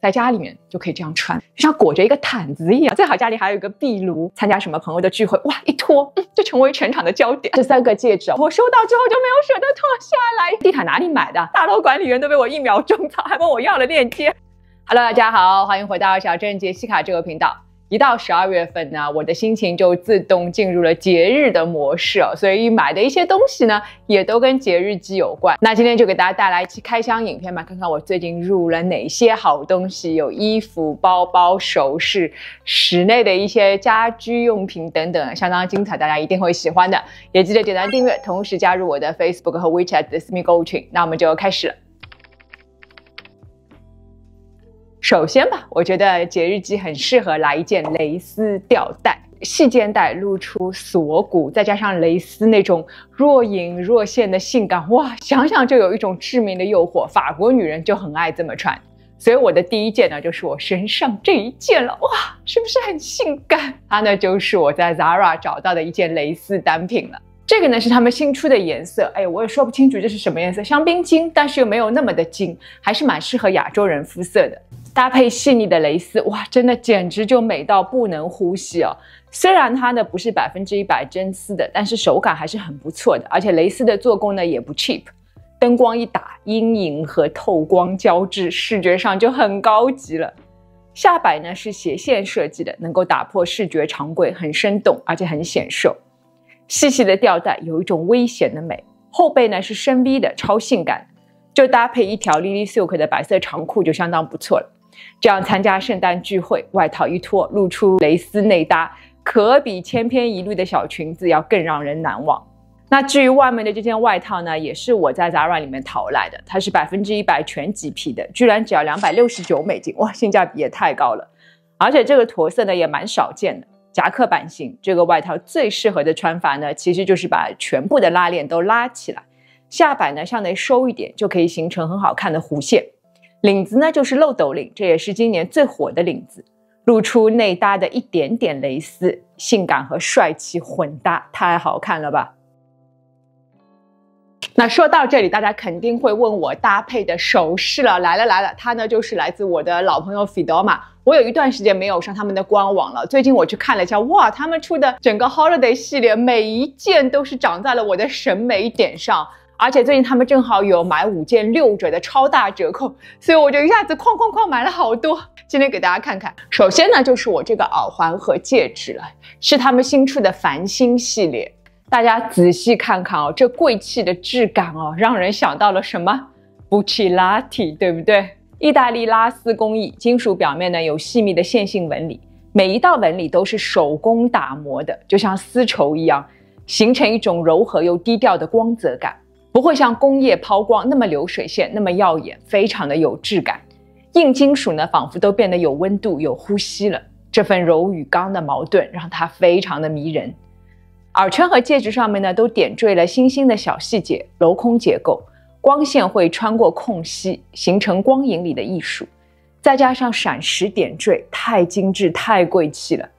在家里面就可以这样穿，就像裹着一个毯子一样。最好家里还有一个壁炉，参加什么朋友的聚会，哇，一脱，就成为全场的焦点。这3个戒指我收到之后就没有舍得脱下来。地毯哪里买的？大楼管理员都被我1秒种草，还问我要了链接。Hello， 大家好，欢迎回到小郑杰西卡这个频道。一到12月份呢，我的心情就自动进入了节日的模式哦，所以买的一些东西呢，也都跟节日季有关。那今天就给大家带来一期开箱影片嘛，看看我最近入了哪些好东西，有衣服、包包、首饰、室内的一些家居用品等等，相当精彩，大家一定会喜欢的。也记得点赞订阅，同时加入我的 Facebook 和 WeChat 的私密购物群。那我们就开始了。首先吧，我觉得节日季很适合来一件蕾丝吊带，细肩带露出锁骨，再加上蕾丝那种若隐若现的性感，哇，想想就有一种致命的诱惑。法国女人就很爱这么穿，所以我的第一件呢，就是我身上这一件了，哇，是不是很性感？它呢就是我在 Zara 找到的一件蕾丝单品了。这个呢是他们新出的颜色，我也说不清楚这是什么颜色，香槟金，但是又没有那么的金，还是蛮适合亚洲人肤色的。搭配细腻的蕾丝，哇，真的简直就美到不能呼吸哦。虽然它呢不是100%真丝的，但是手感还是很不错的，而且蕾丝的做工呢也不 cheap， 灯光一打，阴影和透光交织，视觉上就很高级了。下摆呢是斜线设计的，能够打破视觉常规，很生动，而且很显瘦。细细的吊带有一种危险的美，后背呢是深 V 的，超性感，就搭配一条 Lily Silk 的白色长裤就相当不错了。这样参加圣诞聚会，外套一脱，露出蕾丝内搭，可比千篇一律的小裙子要更让人难忘。那至于外面的这件外套呢，也是我在 Zara 里面淘来的，它是100%全麂皮的，居然只要269美金，哇，性价比也太高了。而且这个驼色呢也蛮少见的，夹克版型。这个外套最适合的穿法呢，其实就是把全部的拉链都拉起来，下摆呢向内收一点，就可以形成很好看的弧线。领子呢就是漏斗领，这也是今年最火的领子，露出内搭的一点点蕾丝，性感和帅气混搭，太好看了吧。那说到这里，大家肯定会问我搭配的首饰了，来了，它呢就是来自我的老朋友 Fidoma。我有一段时间没有上他们的官网了，最近我去看了一下，哇，他们出的整个 Holiday 系列，每一件都是长在了我的审美点上。而且最近他们正好有买5件6折的超大折扣，所以我就一下子哐买了好多。今天给大家看看，首先呢就是我这个耳环和戒指了，是他们新出的繁星系列。大家仔细看看哦，这贵气的质感哦，让人想到了什么？ Buccellati， 对不对？意大利拉丝工艺，金属表面呢有细密的线性纹理，每一道纹理都是手工打磨的，就像丝绸一样，形成一种柔和又低调的光泽感。不会像工业抛光那么流水线，那么耀眼，非常的有质感。硬金属呢，仿佛都变得有温度、有呼吸了。这份柔与刚的矛盾，让它非常的迷人。耳圈和戒指上面呢，都点缀了星星的小细节，镂空结构，光线会穿过空隙，形成光影里的艺术。再加上闪石点缀，太精致，太贵气了。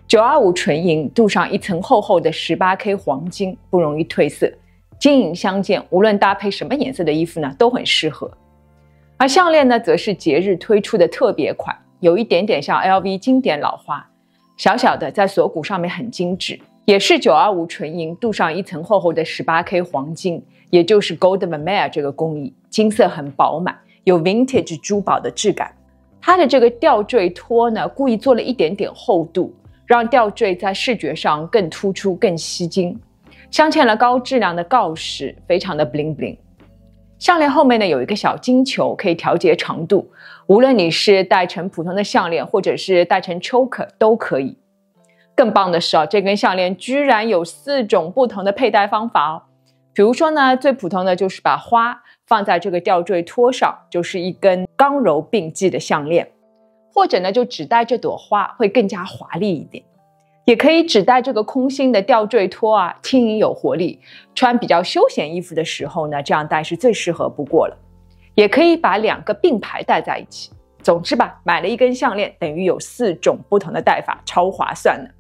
925纯银，镀上一层厚厚的18K 黄金，不容易褪色。金银相间，无论搭配什么颜色的衣服呢，都很适合。而项链呢，则是节日推出的特别款，有一点点像 LV 经典老花，小小的，在锁骨上面很精致，也是925纯银，镀上一层厚厚的18K 黄金，也就是 Gold Vermeer 这个工艺，金色很饱满，有 Vintage 珠宝的质感。它的这个吊坠托呢，故意做了一点点厚度，让吊坠在视觉上更突出、更吸睛。镶嵌了高质量的锆石，非常的 bling bling。项链后面呢有一个小金球，可以调节长度，无论你是戴成普通的项链，或者是戴成 choker 都可以。更棒的是这根项链居然有4种不同的佩戴方法哦。比如说呢，最普通的就是把花放在这个吊坠托上，就是一根刚柔并济的项链，或者呢就只戴这朵花，会更加华丽一点。也可以只戴这个空心的吊坠托啊，轻盈有活力。穿比较休闲衣服的时候呢，这样戴是最适合不过了。也可以把2个并排戴在一起。总之吧，买了一根项链，等于有4种不同的戴法，超划算的。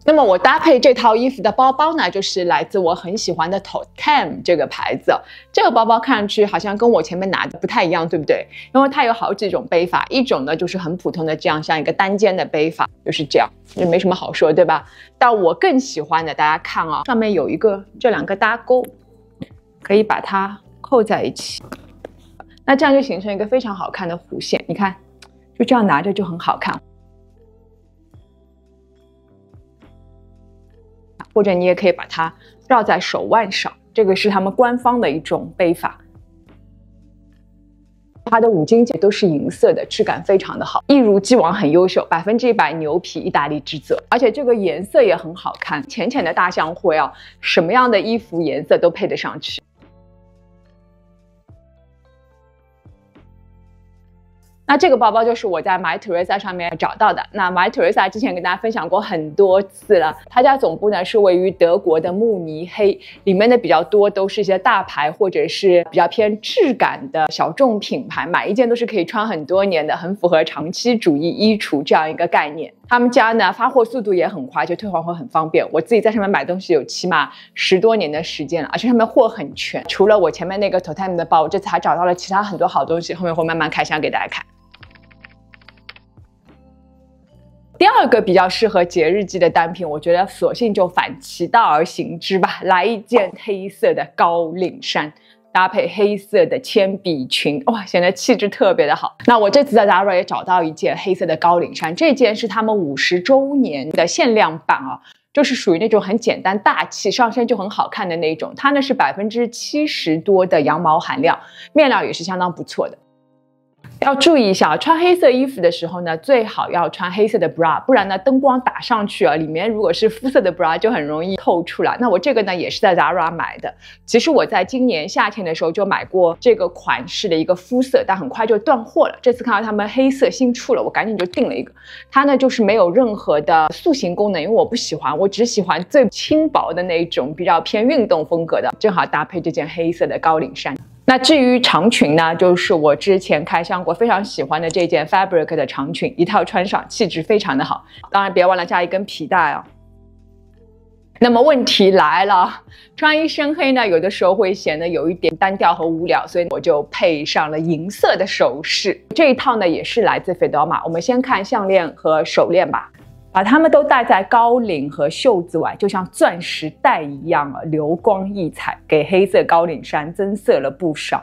那么我搭配这套衣服的包包呢，就是来自我很喜欢的 Toteme 这个牌子。这个包包看上去好像跟我前面拿的不太一样，对不对？因为它有好几种背法，一种呢就是很普通的这样，像一个单肩的背法，就是这样，就没什么好说，对吧？但我更喜欢的，大家看啊，上面有这两个搭钩，可以把它扣在一起，那这样就形成一个非常好看的弧线。你看，就这样拿着就很好看。或者你也可以把它绕在手腕上，这个是他们官方的一种背法。它的5金结都是银色的，质感非常的好，一如既往很优秀，100%牛皮意大利制作，而且这个颜色也很好看，浅浅的大象灰啊，什么样的衣服颜色都配得上去。那这个包包就是我在 My Teresa 上面找到的。那 My Teresa 之前跟大家分享过很多次了，它家总部呢是位于德国的慕尼黑，里面的比较多都是一些大牌或者是比较偏质感的小众品牌，买一件都是可以穿很多年的，很符合长期主义衣橱这样一个概念。他们家呢发货速度也很快，就退还货很方便。我自己在上面买东西有起码10多年的时间了，而且上面货很全。除了我前面那个 Toteme 的包，我这次还找到了其他很多好东西，后面会慢慢开箱给大家看。第二个比较适合节日季的单品，我觉得索性就反其道而行之吧，来一件黑色的高领衫，搭配黑色的铅笔裙，哇，显得气质特别的好。那我这次在 Zara 也找到一件黑色的高领衫，这件是他们50周年的限量版啊，就是属于那种很简单大气，上身就很好看的那种。它呢是70%多的羊毛含量，面料也是相当不错的。要注意一下，穿黑色衣服的时候呢，最好要穿黑色的 bra， 不然呢灯光打上去啊，里面如果是肤色的 bra 就很容易透出来。那我这个呢也是在 Zara 买的，其实我在今年夏天的时候就买过这个款式的一个肤色，但很快就断货了。这次看到他们黑色新出了，我赶紧就订了一个。它呢就是没有任何的塑形功能，因为我不喜欢，我只喜欢最轻薄的那种比较偏运动风格的，正好搭配这件黑色的高领衫。那至于长裙呢，就是我之前开箱过非常喜欢的这件 Fabric 的长裙，一套穿上气质非常的好，当然别忘了加一根皮带啊。那么问题来了，穿一身黑呢，有的时候会显得有一点单调和无聊，所以我就配上了银色的首饰。这一套呢也是来自 Fedoma， 我们先看项链和手链吧。把它们都戴在高领和袖子外，就像钻石带一样啊，流光溢彩，给黑色高领衫增色了不少。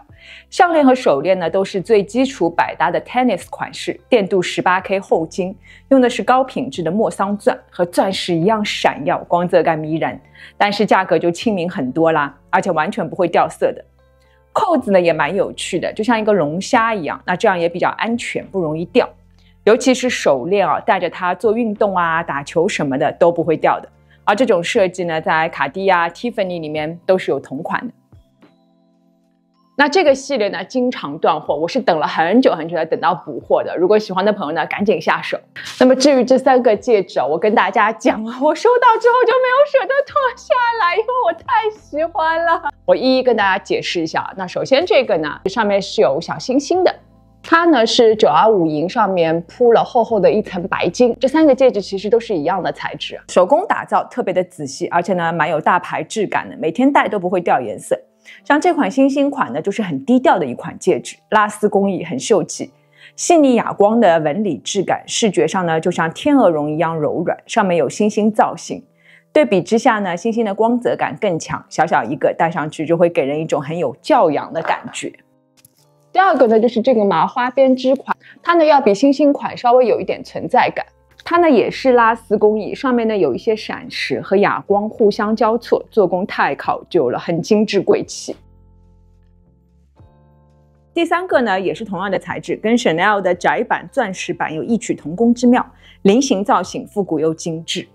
项链和手链呢都是最基础百搭的 tennis 款式，电镀18K 厚金，用的是高品质的莫桑钻，和钻石一样闪耀，光泽感迷人。但是价格就亲民很多啦，而且完全不会掉色的。扣子呢也蛮有趣的，就像一个龙虾一样，那这样也比较安全，不容易掉。尤其是手链啊，带着它做运动啊、打球什么的都不会掉的。而这种设计呢，在卡地亚、Tiffany 里面都是有同款的。那这个系列呢，经常断货，我是等了很久很久才等到补货的。如果喜欢的朋友呢，赶紧下手。那么至于这3个戒指，我跟大家讲，我收到之后就没有舍得脱下来，因为我太喜欢了。我一一跟大家解释一下。那首先这个呢，上面是有小星星的。它呢是925银上面铺了厚厚的一层白金，这3个戒指其实都是一样的材质，手工打造，特别的仔细，而且呢蛮有大牌质感的，每天戴都不会掉颜色。像这款星星款呢，就是很低调的一款戒指，拉丝工艺很秀气，细腻哑光的纹理质感，视觉上呢就像天鹅绒一样柔软，上面有星星造型。对比之下呢，星星的光泽感更强，小小一个戴上去就会给人一种很有教养的感觉。第二个呢，就是这个麻花编织款，它呢要比星星款稍微有一点存在感。它呢也是拉丝工艺，上面呢有一些闪石和哑光互相交错，做工太考究了，很精致贵气。第3个呢也是同样的材质，跟 Chanel 的窄版、钻石版有异曲同工之妙，菱形造型，复古又精致。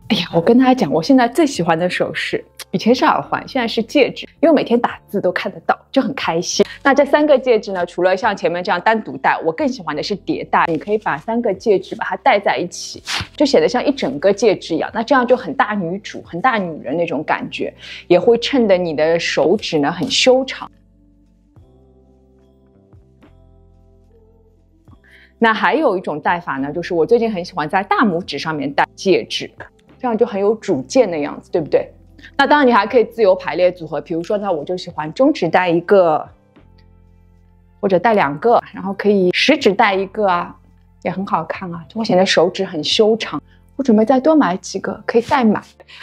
哎呀，我跟大家讲，我现在最喜欢的首饰，以前是耳环，现在是戒指，因为每天打字都看得到，就很开心。那这3个戒指呢，除了像前面这样单独戴，我更喜欢的是叠戴。你可以把3个戒指把它戴在一起，就显得像一整个戒指一样。那这样就很大女主、很大女人那种感觉，也会衬得你的手指呢很修长。那还有一种戴法呢，就是我最近很喜欢在大拇指上面戴戒指。这样就很有主见的样子，对不对？那当然你还可以自由排列组合，比如说呢，我就喜欢中指戴一个，或者戴2个，然后可以食指戴一个啊，也很好看啊，就会显得手指很修长。我准备再多买几个，可以再买，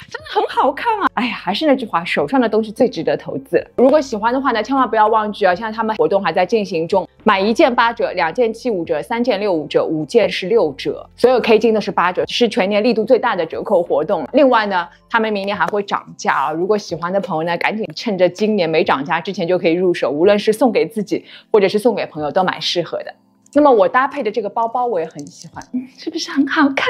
真的很好看啊！哎呀，还是那句话，手上的东西最值得投资。如果喜欢的话呢，千万不要忘记啊，现在他们活动还在进行中，买1件8折，2件7、5折，3件6、5折，5件是6折，所有 K 金都是8折，是全年力度最大的折扣活动。另外呢，他们明年还会涨价啊！如果喜欢的朋友呢，赶紧趁着今年没涨价之前就可以入手，无论是送给自己或者是送给朋友，都蛮适合的。那么我搭配的这个包包我也很喜欢，是不是很好看，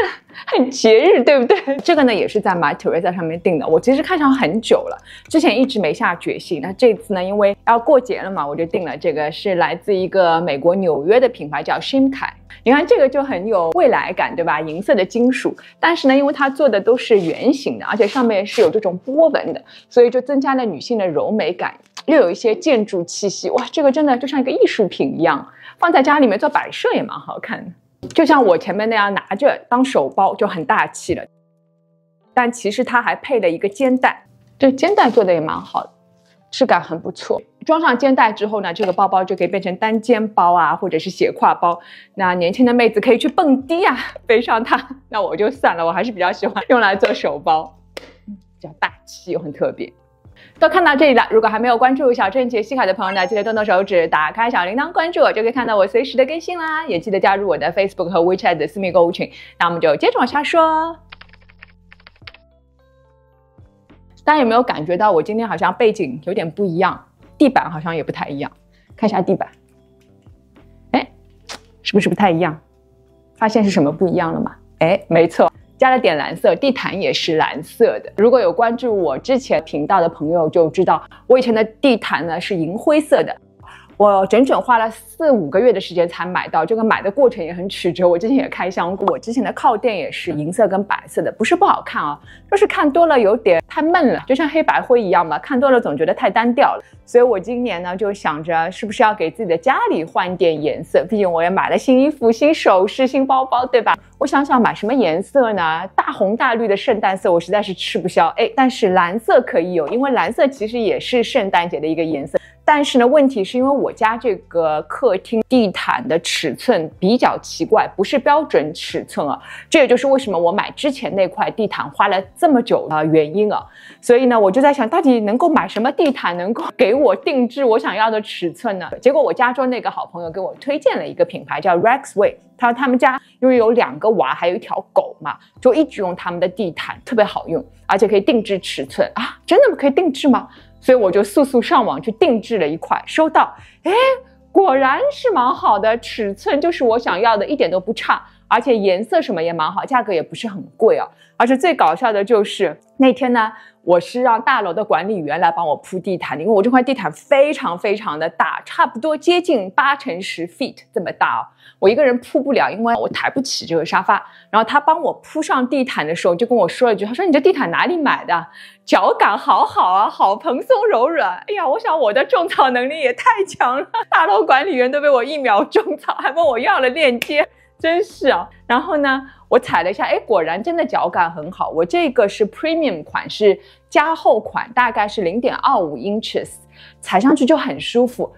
很节日，对不对？这个呢也是在 MyTheresa 上面订的，我其实看上很久了，之前一直没下决心。那这次呢，因为要过节了嘛，我就订了这个，是来自一个美国纽约的品牌叫 Shimkai。你看这个就很有未来感，对吧？银色的金属，但是呢，因为它做的都是圆形的，而且上面是有这种波纹的，所以就增加了女性的柔美感，又有一些建筑气息。哇，这个真的就像一个艺术品一样，放在家里面做摆设也蛮好看的。就像我前面那样拿着当手包就很大气了，但其实它还配了一个肩带，这肩带做的也蛮好的，质感很不错。装上肩带之后呢，这个包包就可以变成单肩包啊，或者是斜挎包。那年轻的妹子可以去蹦迪啊，背上它。那我就算了，我还是比较喜欢用来做手包，比较大气又很特别。都看到这里了，如果还没有关注小郑杰西卡的朋友呢，记得动动手指，打开小铃铛关注我，就可以看到我随时的更新啦。也记得加入我的 Facebook 和 WeChat 的私密购物群。那我们就接着往下说。大家有没有感觉到我今天好像背景有点不一样，地板好像也不太一样？看一下地板，哎，是不是不太一样？发现是什么不一样了吗？哎，没错。加了点蓝色，地毯也是蓝色的。如果有关注我之前频道的朋友就知道，我以前的地毯呢是银灰色的，我整整花了4、5个月的时间才买到，这个买的过程也很曲折。我之前也开箱过，我之前的靠垫也是银色跟白色的，不是不好看啊，就是看多了有点太闷了，就像黑白灰一样嘛，看多了总觉得太单调了。所以我今年呢就想着是不是要给自己的家里换点颜色，毕竟我也买了新衣服、新首饰、新包包，对吧？我想想买什么颜色呢？大红大绿的圣诞色我实在是吃不消，但是蓝色可以有，因为蓝色其实也是圣诞节的一个颜色。但是呢，问题是因为我家这个客厅地毯的尺寸比较奇怪，不是标准尺寸啊，这也就是为什么我买之前那块地毯花了这么久的原因啊。所以呢，我就在想，到底能够买什么地毯能够给我定制我想要的尺寸呢？结果我加州那个好朋友给我推荐了一个品牌叫 Rexway， 他们家因为有2个娃还有1条狗嘛，就一直用他们的地毯，特别好用，而且可以定制尺寸啊，真的可以定制吗？所以我就速速上网去定制了一块，收到，果然是蛮好的，尺寸就是我想要的，一点都不差，而且颜色什么也蛮好，价格也不是很贵啊。而且最搞笑的就是那天呢，我是让大楼的管理员来帮我铺地毯，因为我这块地毯非常非常的大，差不多接近8乘10 feet 这么大哦，我一个人铺不了，因为我抬不起这个沙发。然后他帮我铺上地毯的时候就跟我说了一句，他说你这地毯哪里买的？脚感好好啊，好蓬松柔软。哎呀，我想我的种草能力也太强了，大楼管理员都被我1秒种草，还问我要了链接，真是啊。然后呢，我踩了一下，果然真的脚感很好。我这个是 premium 款，是加厚款，大概是 0.25 inches， 踩上去就很舒服。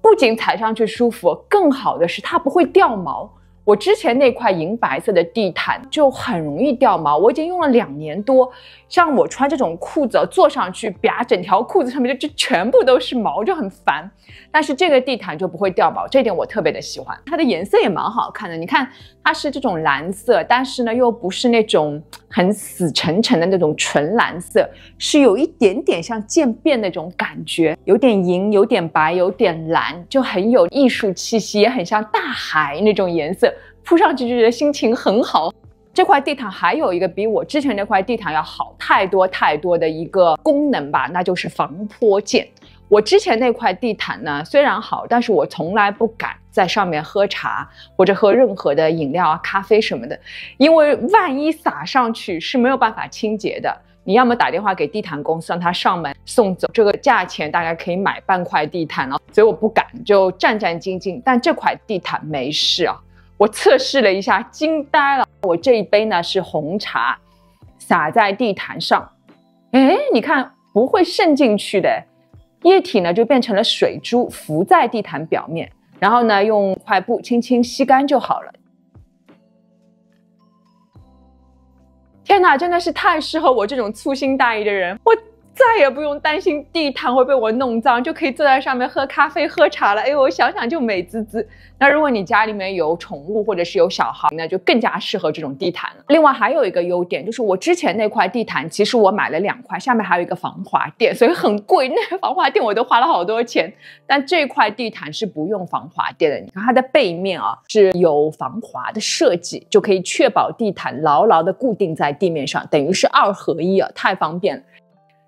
不仅踩上去舒服，更好的是它不会掉毛。我之前那块银白色的地毯就很容易掉毛，我已经用了2年多，像我穿这种裤子坐上去，啪，整条裤子上面就全部都是毛，就很烦。但是这个地毯就不会掉毛，这点我特别的喜欢。它的颜色也蛮好看的，你看它是这种蓝色，但是呢又不是那种很死沉沉的那种纯蓝色，是有一点点像渐变那种感觉，有点银，有点白，有点蓝，就很有艺术气息，也很像大海那种颜色，铺上去就觉得心情很好。这块地毯还有一个比我之前那块地毯要好太多太多的一个功能吧，那就是防泼溅。我之前那块地毯呢虽然好，但是我从来不敢在上面喝茶或者喝任何的饮料啊、咖啡什么的，因为万一洒上去是没有办法清洁的。你要么打电话给地毯公司让他上门送走，这个价钱大概可以买半块地毯了，所以我不敢，就战战兢兢。但这块地毯没事啊，我测试了一下，惊呆了。我这一杯呢是红茶洒在地毯上，哎，你看不会渗进去的，液体呢就变成了水珠浮在地毯表面，然后呢用块布轻轻吸干就好了。天哪，真的是太适合我这种粗心大意的人，我再也不用担心地毯会被我弄脏，就可以坐在上面喝咖啡喝茶了。哎呦，我想想就美滋滋。那如果你家里面有宠物或者是有小孩，那就更加适合这种地毯了。另外还有一个优点，就是我之前那块地毯其实我买了2块，下面还有一个防滑垫，所以很贵，那个防滑垫我都花了好多钱。但这块地毯是不用防滑垫的，你看它的背面啊是有防滑的设计，就可以确保地毯牢牢的固定在地面上，等于是2合1啊，太方便了。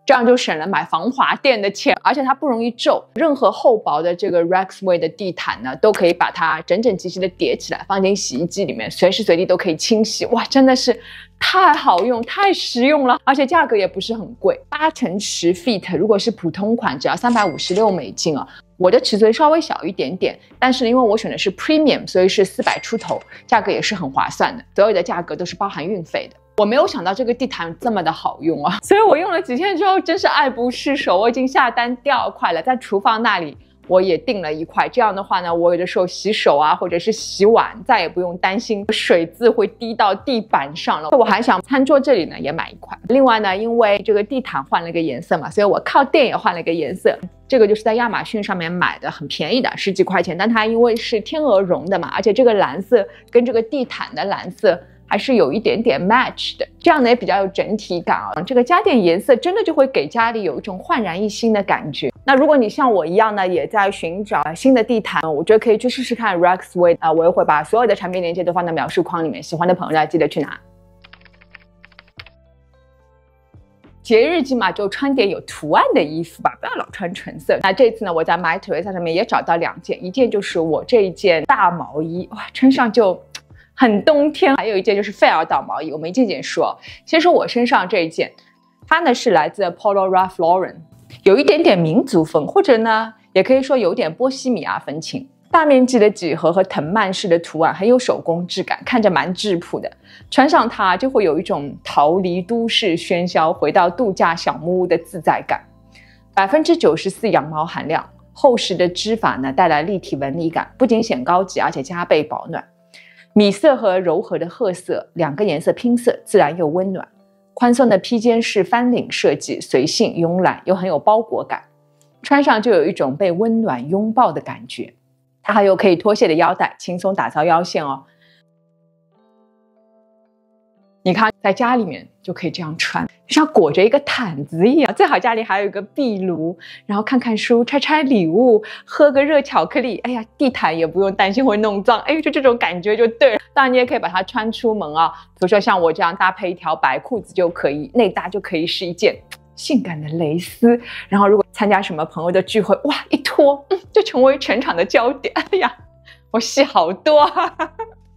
这样就省了买防滑垫的钱，而且它不容易皱。任何厚薄的这个 Rexway 的地毯呢，都可以把它整整齐齐的叠起来，放进洗衣机里面，随时随地都可以清洗。哇，真的是太好用，太实用了，而且价格也不是很贵，8乘10 feet， 如果是普通款，只要356美金啊。我的尺寸稍微小一点点，但是因为我选的是 Premium， 所以是400出头，价格也是很划算的。所有的价格都是包含运费的。我没有想到这个地毯这么的好用啊，所以我用了几天之后真是爱不释手，我已经下单第2块了，在厨房那里我也订了1块。这样的话呢，我有的时候洗手啊或者是洗碗再也不用担心水渍会滴到地板上了。我还想餐桌这里呢也买1块。另外呢，因为这个地毯换了个颜色嘛，所以我靠垫也换了个颜色。这个就是在亚马逊上面买的，很便宜的，10几块钱，但它因为是天鹅绒的嘛，而且这个蓝色跟这个地毯的蓝色还是有一点点 match 的，这样呢也比较有整体感啊。这个加点颜色真的就会给家里有一种焕然一新的感觉。那如果你像我一样呢，也在寻找新的地毯，我觉得可以去试试看 Rexway 我也会把所有的产品链接都放在描述框里面，喜欢的朋友要记得去拿。节日季嘛，就穿点有图案的衣服吧，不要老穿纯色。那这次呢，我在 MyTheresa 上面也找到2件，一件就是我这一件大毛衣，哇，穿上就很冬天。还有一件就是费尔岛毛衣，我们一件件说。先说我身上这一件，它呢是来自 Polo Ralph Lauren， 有一点点民族风，或者呢也可以说有点波西米亚风情。大面积的几何和藤蔓式的图案，很有手工质感，看着蛮质朴的。穿上它就会有一种逃离都市喧嚣，回到度假小木屋的自在感。94%羊毛含量，厚实的织法呢带来立体纹理感，不仅显高级，而且加倍保暖。米色和柔和的褐色2个颜色拼色，自然又温暖。宽松的披肩式翻领设计，随性慵懒又很有包裹感，穿上就有一种被温暖拥抱的感觉。它还有可以脱卸的腰带，轻松打造腰线哦。你看，在家里面就可以这样穿，就像裹着一个毯子一样。最好家里还有一个壁炉，然后看看书，拆拆礼物，喝个热巧克力。哎呀，地毯也不用担心会弄脏，哎，就这种感觉就对了。当然，你也可以把它穿出门啊，比如说像我这样搭配一条白裤子就可以，内搭就可以是一件性感的蕾丝。然后如果参加什么朋友的聚会，哇，一脱，就成为全场的焦点。哎呀，我戏好多啊。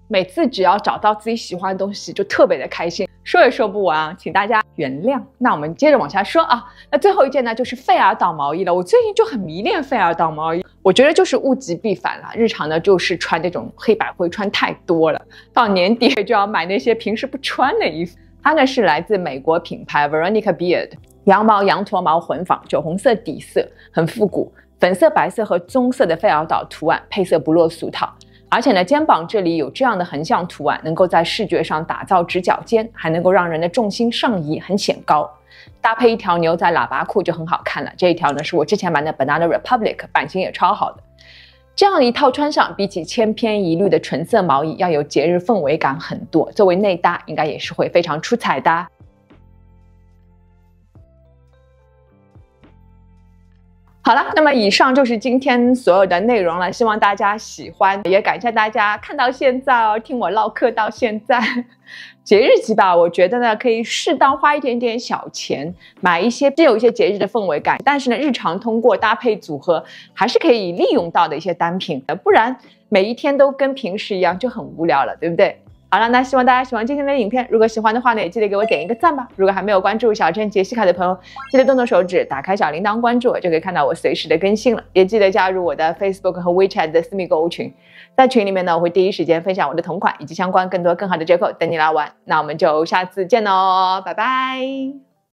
每次只要找到自己喜欢的东西就特别的开心，说也说不完啊，请大家原谅。那我们接着往下说啊。那最后一件呢就是费尔岛毛衣了。我最近就很迷恋费尔岛毛衣，我觉得就是物极必反了。日常呢就是穿那种黑白灰穿太多了，到年底就要买那些平时不穿的衣服。它呢是来自美国品牌 Veronica Beard， 羊毛羊驼毛混纺，酒红色底色，很复古，粉色白色和棕色的费尔岛图案，配色不落俗套。而且呢，肩膀这里有这样的横向图案，能够在视觉上打造直角肩，还能够让人的重心上移，很显高。搭配一条牛仔喇叭裤就很好看了。这一条呢是我之前买的 Banana Republic， 版型也超好的。这样一套穿上，比起千篇一律的纯色毛衣要有节日氛围感很多，作为内搭应该也是会非常出彩的。好了，那么以上就是今天所有的内容了，希望大家喜欢，也感谢大家看到现在哦，听我唠嗑到现在。节日季吧，我觉得呢可以适当花一点点小钱，买一些既有一些节日的氛围感，但是呢日常通过搭配组合还是可以利用到的一些单品，不然每一天都跟平时一样就很无聊了，对不对？好了，那希望大家喜欢今天的影片，如果喜欢的话呢，也记得给我点一个赞吧。如果还没有关注小镇杰西卡的朋友，记得动动手指，打开小铃铛关注我，就可以看到我随时的更新了。也记得加入我的 Facebook 和 WeChat 的私密购物群，在群里面呢，我会第一时间分享我的同款以及相关更多更好的折扣等你来玩。那我们就下次见喽，拜拜。